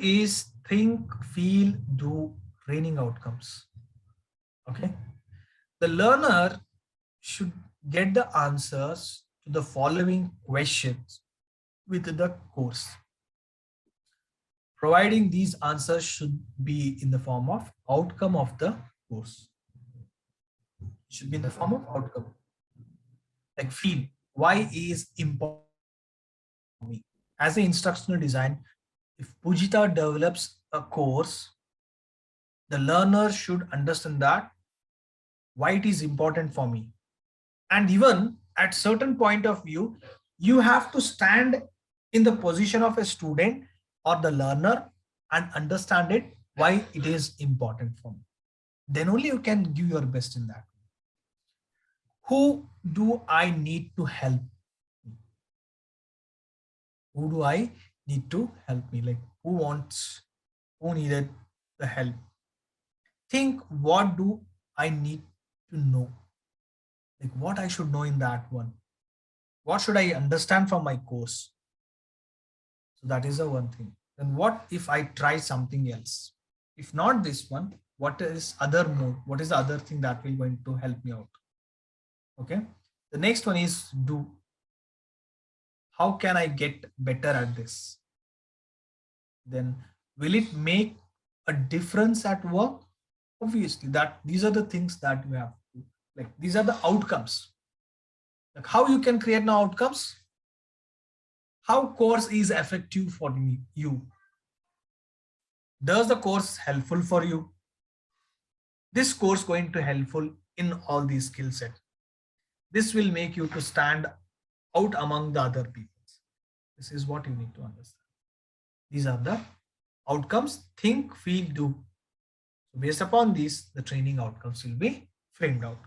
is think, feel, do training outcomes. Okay. The learner should get the answers to the following questions within the course. Providing these answers should be in the form of outcome of the course. It should be in the form of outcome. Like feel, why is important for me? As an instructional design, if Pujita develops a course, the learner should understand that why it is important for me. And even at certain point of view, you have to stand in the position of a student or the learner and understand it why it is important for me. Then only you can give your best in that. Who do I need to help? Who do I need to help me? Like who needed the help? Think, what do I need to know? Like what I should know in that one. What should I understand from my course? So that is the one thing. Then what if I try something else? If not this one, what is other mode? What is the other thing that will going to help me out? Okay. The next one is do. How can I get better at this? Then will it make a difference at work? Obviously, that these are the things that we have to, like these are the outcomes. Like how you can create now outcomes? How course is effective for me, you? Does the course helpful for you? This course going to helpful in all these skill sets. This will make you to stand out among the other people. This is what you need to understand. These are the outcomes, think, feel, do. So based upon these, the training outcomes will be framed out.